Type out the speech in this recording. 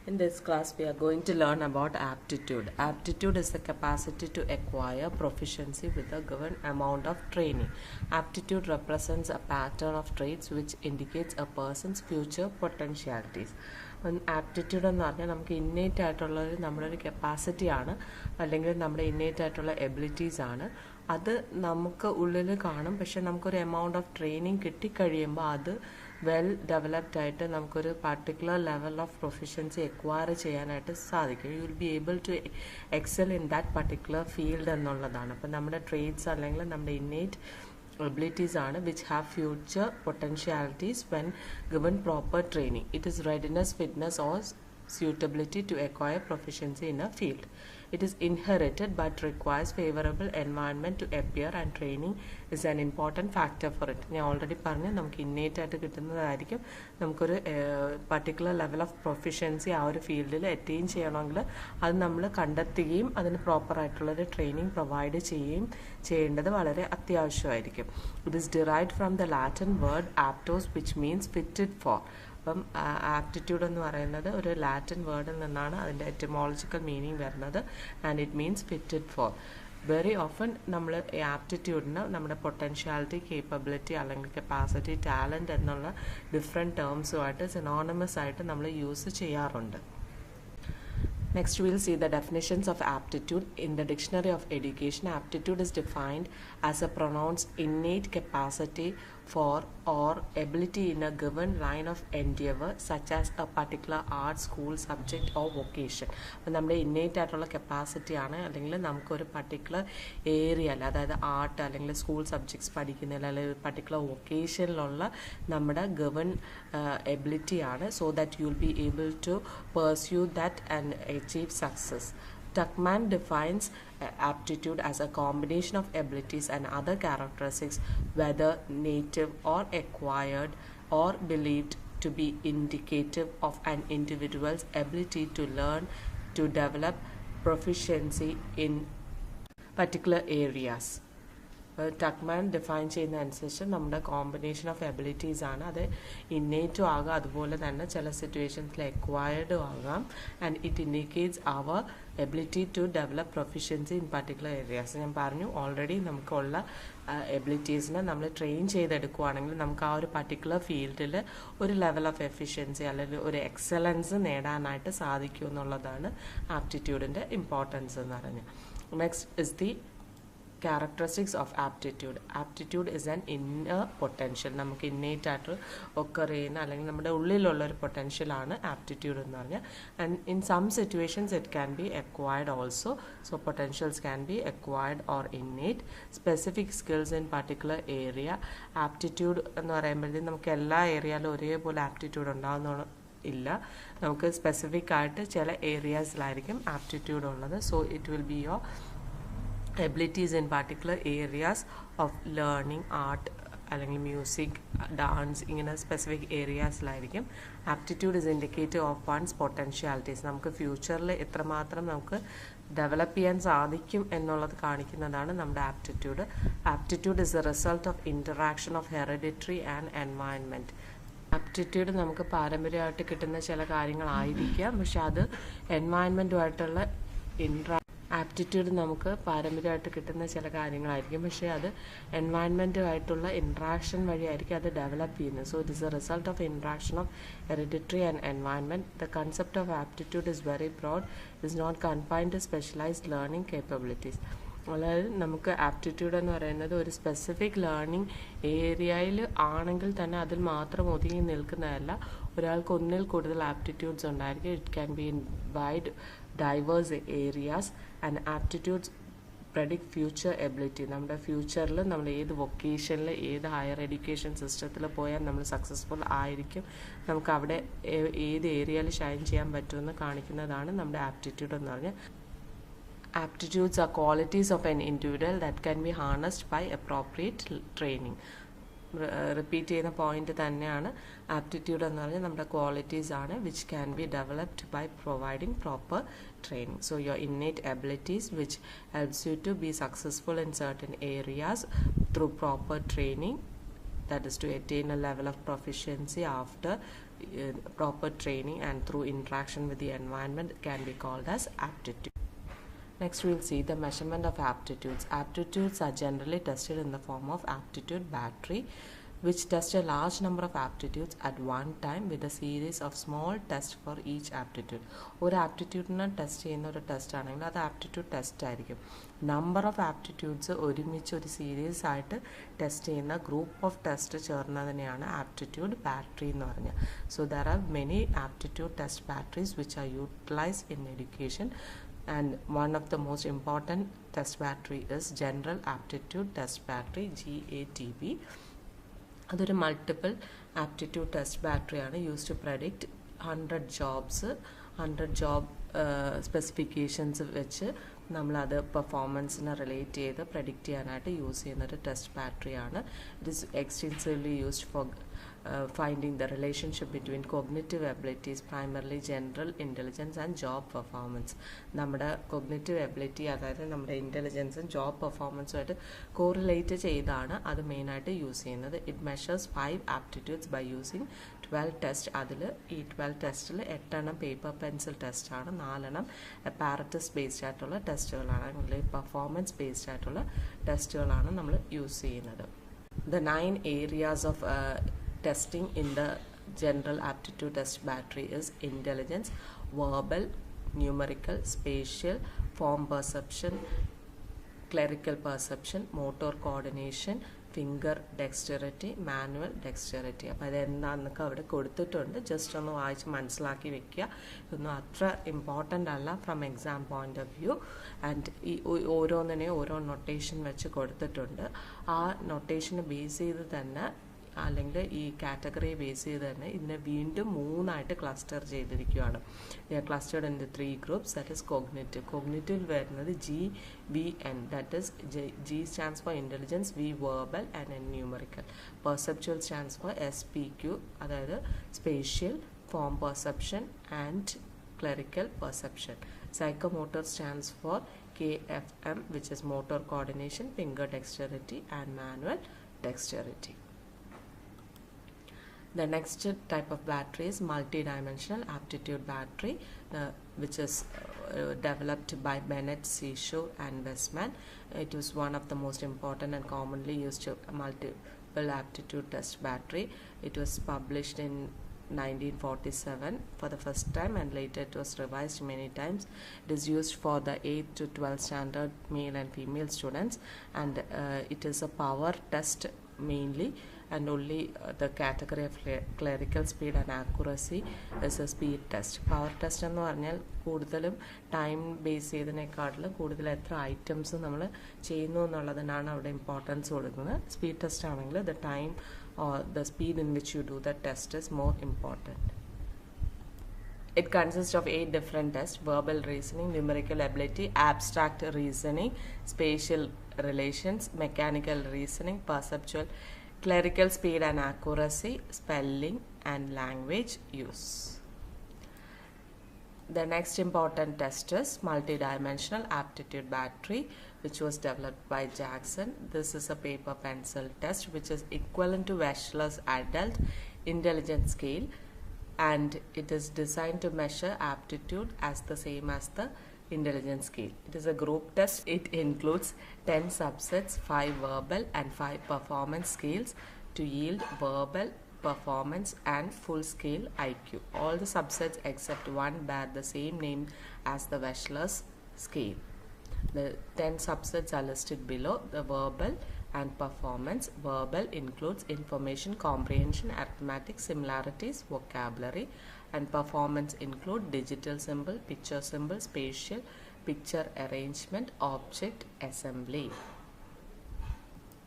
In this class, we are going to learn about aptitude. Aptitude is the capacity to acquire proficiency with a given amount of training. Aptitude represents a pattern of traits which indicates a person's future potentialities. Aptitude എന്ന് പറഞ്ഞാൽ നമുക്ക് innate ആയിട്ടുള്ളൊരു നമ്മുടെ ഒരു കപ്പാസിറ്റിയാണ്, അല്ലെങ്കിൽ നമ്മുടെ innate ആയിട്ടുള്ള abilities ആണ്. അത് നമുക്ക് ഉള്ളിൽ കാണും, പക്ഷെ നമുക്കൊരു എമൗണ്ട് ഓഫ് ട്രെയിനിങ് കിട്ടിക്കഴിയുമ്പോൾ അത് വെൽ ഡെവലപ്ഡ് ആയിട്ട് നമുക്കൊരു particular level of proficiency acquire ചെയ്യാനായിട്ട് സാധിക്കും. You will be able to excel in that particular field എന്നുള്ളതാണ്. അപ്പം നമ്മുടെ ട്രേഡ്സ് അല്ലെങ്കിൽ നമ്മുടെ innate abilities are which have future potentialities when given proper training. It is readiness, fitness or suitability to acquire proficiency in a field. It is inherited but requires favorable environment to appear, and training is an important factor for it. ഞാൻ already പറഞ്ഞു, നമുക്ക് innate ആയിട്ട് കിട്ടുന്നതായിരിക്കും. നമുക്കൊരു particular level of proficiency ആ ഒരു ഫീൽഡിൽ attain ചെയ്യണമെങ്കിൽ അത് നമ്മൾ കണ്ടെത്തുകയും അതിന് പ്രോപ്പറായിട്ടുള്ളൊരു ട്രെയിനിങ് പ്രൊവൈഡ് ചെയ്യേണ്ടത് വളരെ അത്യാവശ്യമായിരിക്കും. It is derived from the Latin word aptos which means fitted for. അപ്പം ആപ്റ്റിറ്റ്യൂഡ് എന്ന് പറയുന്നത് ഒരു ലാറ്റിൻ വേർഡിൽ നിന്നാണ് അതിൻ്റെ എറ്റിമോളജിക്കൽ മീനിങ് വരുന്നത്, and it means fitted for. Very often നമ്മൾ ആപ്റ്റിറ്റ്യൂഡിന് നമ്മുടെ പൊട്ടൻഷ്യാലിറ്റി, കേപ്പബിലിറ്റി അല്ലെങ്കിൽ കപ്പാസിറ്റി, ടാലൻറ്റ് എന്നുള്ള ഡിഫറെൻറ്റ് ടേംസുമായിട്ട് സിനോണിമസ് ആയിട്ട് നമ്മൾ യൂസ് ചെയ്യാറുണ്ട്. Next, we will see the definitions of aptitude. In the Dictionary of Education, aptitude is defined as a pronounced innate capacity for or ability in a given line of endeavor, such as a particular art, school, subject or vocation. അപ്പോൾ നമ്മുടെ innate ആയിട്ടുള്ള capacity ആണ്, അല്ലെങ്കിൽ നമുക്കൊരു particular ഏരിയയിൽ, അതായത് art അല്ലെങ്കിൽ school subjects പഠിക്കുന്നതിൽ അല്ലെങ്കിൽ പർട്ടിക്കുലർ വൊക്കേഷനിലുള്ള നമ്മുടെ ഗവൺ എബിലിറ്റിയാണ്. So that you will be able to pursue that and achieve success. Tuckman defines aptitude as a combination of abilities and other characteristics, whether native or acquired, or believed to be indicative of an individual's ability to learn, to develop proficiency in particular areas. Tuckman define ചെയ്യുന്ന അനുസരിച്ച് നമ്മുടെ combination of abilities ആണ്. അത് ഇന്നേറ്റും ആകാം, അതുപോലെ തന്നെ ചില സിറ്റുവേഷൻസിൽ എക്വയർഡും ആകാം. And it indicates our ability to develop proficiency in particular areas. ഞാൻ പറഞ്ഞു ഓൾറെഡി നമുക്കുള്ള എബിലിറ്റീസിനെ നമ്മൾ ട്രെയിൻ ചെയ്തെടുക്കുകയാണെങ്കിൽ നമുക്ക് ആ ഒരു പർട്ടിക്കുലർ ഫീൽഡിൽ ഒരു ലെവൽ ഓഫ് എഫിഷ്യൻസി അല്ലെങ്കിൽ ഒരു എക്സലൻസ് നേടാനായിട്ട് സാധിക്കും എന്നുള്ളതാണ് ആപ്റ്റിറ്റ്യൂഡിൻ്റെ ഇമ്പോർട്ടൻസ് എന്ന് പറഞ്ഞാൽ. Next is the characteristics of aptitude. Aptitude is an inner potential. നമുക്ക് ഇന്നേറ്റ് ആയിട്ട് ഒക്കർ ചെയ്യുന്ന അല്ലെങ്കിൽ നമ്മുടെ ഉള്ളിലുള്ളൊരു പൊട്ടൻഷ്യലാണ് ആപ്റ്റിറ്റ്യൂഡ് എന്ന് പറഞ്ഞാൽ. And in some situations it can be acquired also. So potentials can be acquired or innate. Specific skills in particular area. Aptitude എന്ന് പറയുമ്പോഴത്തേക്കും നമുക്ക് എല്ലാ ഏരിയയിലും ഒരേപോലെ ആപ്റ്റിറ്റ്യൂഡ് ഉണ്ടാകുന്ന ഇല്ല. നമുക്ക് സ്പെസിഫിക് ആയിട്ട് ചില ഏരിയാസിലായിരിക്കും ആപ്റ്റിറ്റ്യൂഡ് ഉള്ളത്. So it will be your abilities in particular areas of learning, art അല്ലെങ്കിൽ മ്യൂസിക്, ഡാൻസ്, ഇങ്ങനെ സ്പെസിഫിക് ഏരിയാസിലായിരിക്കും. Aptitude is indicative of one's potentialities. നമുക്ക് ഫ്യൂച്ചറിൽ എത്രമാത്രം നമുക്ക് ഡെവലപ്പ് ചെയ്യാൻ സാധിക്കും എന്നുള്ളത് കാണിക്കുന്നതാണ് നമ്മുടെ aptitude. Aptitude is a result of interaction of hereditary and environment. Aptitude നമുക്ക് പാരമ്പര്യമായിട്ട് കിട്ടുന്ന ചില കാര്യങ്ങളായിരിക്കാം, പക്ഷെ അത് എൻവയൺമെൻറ്റുമായിട്ടുള്ള ആപ്റ്റിറ്റ്യൂഡ് നമുക്ക് പാരമ്പര്യമായിട്ട് കിട്ടുന്ന ചില കാര്യങ്ങളായിരിക്കും, പക്ഷേ അത് എൻവയൺമെൻറ്റുമായിട്ടുള്ള ഇൻട്രാക്ഷൻ വഴിയായിരിക്കും അത് ഡെവലപ്പ് ചെയ്യുന്നത്. So it is a result of interaction of hereditary and environment. The concept of aptitude is very broad, is not confined to specialized learning capabilities. അതായത് നമുക്ക് ആപ്റ്റിറ്റ്യൂഡ് എന്ന് പറയുന്നത് ഒരു സ്പെസിഫിക് ലേണിംഗ് ഏരിയയിൽ ആണെങ്കിൽ തന്നെ അതിൽ മാത്രം ഒതുങ്ങി നിൽക്കുന്നതല്ല. ഒരാൾക്ക് ഒന്നിൽ കൂടുതൽ ആപ്റ്റിറ്റ്യൂഡ്സ് ഉണ്ടായിരിക്കും. It can be in wide diverse areas. And aptitudes predict future ability. നമ്മുടെ ഫ്യൂച്ചറിൽ നമ്മൾ ഏത് വൊക്കേഷനിൽ, ഏത് ഹയർ എഡ്യൂക്കേഷൻ സിസ്റ്റത്തിൽ പോയാൽ നമ്മൾ സക്സസ്ഫുൾ ആയിരിക്കും, നമുക്ക് അവിടെ ഏത് ഏരിയയിൽ ഷൈൻ ചെയ്യാൻ പറ്റുമെന്ന് കാണിക്കുന്നതാണ് നമ്മുടെ ആപ്റ്റിറ്റ്യൂഡ് എന്ന് പറഞ്ഞാൽ. Aptitudes are qualities of an individual that can be harnessed by appropriate training. Repeat ചെയ്യുന്ന പോയിന്റ് തന്നെയാണ്. ആപ്റ്റിറ്റ്യൂഡ് എന്ന് പറഞ്ഞാൽ നമ്മുടെ ക്വാളിറ്റീസ് ആണ് which can be developed by providing proper training. So your innate abilities which helps you to be successful in certain areas through proper training, that is to attain a level of proficiency after proper training and through interaction with the environment can be called as aptitude. Next, we'll see the measurement of aptitudes. Aptitudes are generally tested in the form of aptitude battery, which tests a large number of aptitudes at one time with a series of small tests for each aptitude. ഒരു ആപ്റ്റിറ്റ്യൂഡിനെ test ചെയ്യുന്ന ഒരു test ആണെങ്കിൽ അത് aptitude test ആയിരിക്കും. Number of aptitudes ഒരുമിച്ച് ഒരു series ആയിട്ട് test ചെയ്യുന്ന ഗ്രൂപ്പ് ഓഫ് ടെസ്റ്റ് ചേർന്നതിനെയാണ് ആപ്റ്റിറ്റ്യൂഡ് ബാറ്ററി എന്ന് പറഞ്ഞത്. So there are many aptitude test batteries which are utilised in education. And one of the most important test battery is General Aptitude Test Battery, GATB. അതൊരു multiple aptitude test ബാറ്ററിയാണ് use to predict 100 job specifications വെച്ച് നമ്മളത് പെർഫോമൻസിനെ relate ചെയ്ത് predict ചെയ്യാനായിട്ട് use ചെയ്യുന്നൊരു test ബാറ്ററിയാണ്. It is extensively used for finding the relationship between cognitive abilities, primarily general intelligence and job performance. നമ്മുടെ cognitive ability അതായത് നമ്മുടെ ഇൻ്റലിജൻസും ജോബ് പെർഫോമൻസുമായിട്ട് കോറിലേറ്റ് ചെയ്താണ് അത് മെയിനായിട്ട് യൂസ് ചെയ്യുന്നത്. It measures 5 aptitudes by using 12 test. അതിൽ ഈ 12 ടെസ്റ്റിൽ 8 പേപ്പർ പെൻസിൽ ടെസ്റ്റാണ്, 4 അപ്പാരറ്റസ് ബേസ്ഡ് ആയിട്ടുള്ള ടെസ്റ്റുകളാണ്, അല്ലെങ്കിൽ പെർഫോമൻസ് ബേസ്ഡ് ആയിട്ടുള്ള ടെസ്റ്റുകളാണ് നമ്മൾ യൂസ് ചെയ്യുന്നത്. The 9 areas of testing in the General Aptitude Test Battery is intelligence, verbal, numerical, spatial, form perception, clerical perception, motor coordination, finger dexterity, manual dexterity. അപ്പോൾ അതെന്താണെന്നൊക്കെ അവിടെ കൊടുത്തിട്ടുണ്ട്. Just ഒന്ന് വായിച്ച് മനസ്സിലാക്കി വെക്കുക. ഇതൊന്നും അത്ര ഇമ്പോർട്ടൻ്റ് അല്ല from exam point of view. And ഈ ഓരോന്നിനെയും ഓരോ നൊട്ടേഷൻ വെച്ച് കൊടുത്തിട്ടുണ്ട്. ആ നൊട്ടേഷനെ ബേസ് ചെയ്ത് തന്നെ അല്ലെങ്കിൽ ഈ കാറ്റഗറി ബേസ് ചെയ്ത് തന്നെ ഇതിനെ വീണ്ടും 3 ക്ലസ്റ്റർ ചെയ്തിരിക്കുകയാണ്. Clustered in the 3 groups. That is cognitive. Cognitive വരുന്നത് GVN, that is G stands for intelligence, V verbal and N numerical. Perceptual stands for SPQ, അതായത് spatial, form perception and clerical perception. Psychomotor stands for KFM, which is motor coordination, finger dexterity and manual dexterity. The next type of battery is multi-dimensional aptitude battery, which is developed by Bennett, Seashore and Westman. It was one of the most important and commonly used multiple aptitude test battery. It was published in 1947 for the first time, and later it was revised many times. It is used for the 8th to 12th standard male and female students, and it is a power test mainly, and only the category of clerical speed and accuracy is a speed test. Power test എന്ന് പറഞ്ഞാൽ കൂടുതലും time base ചെയ്തതിനേക്കാട്ടിലും കൂടുതൽ എത്ര items നമ്മൾ ചെയ്യുന്നു എന്നുള്ളതിനാണ് അവിടെ importance കൊടുക്കുന്നത്. Speed test ആണെങ്കിൽ the time or the speed in which you do the test is more important. It consists of 8 different tests: verbal reasoning, numerical ability, abstract reasoning, spatial relations, mechanical reasoning, perceptual, clerical speed and accuracy, spelling and language use. The next important test is multidimensional aptitude battery, which was developed by Jackson. This is a paper pencil test which is equivalent to Wechsler's adult intelligence scale, and it is designed to measure aptitude as the same as the intelligence scale. It is a group test. It includes 10 subsets, 5 verbal and 5 performance scales to yield verbal, performance and full scale IQ. All the subsets except one bear the same name as the Wechsler's scale. The 10 subsets are listed below. The verbal and performance. Verbal includes information comprehension, arithmetic, similarities, vocabulary, and performance include digital symbol, picture symbol, spatial, picture arrangement, object assembly.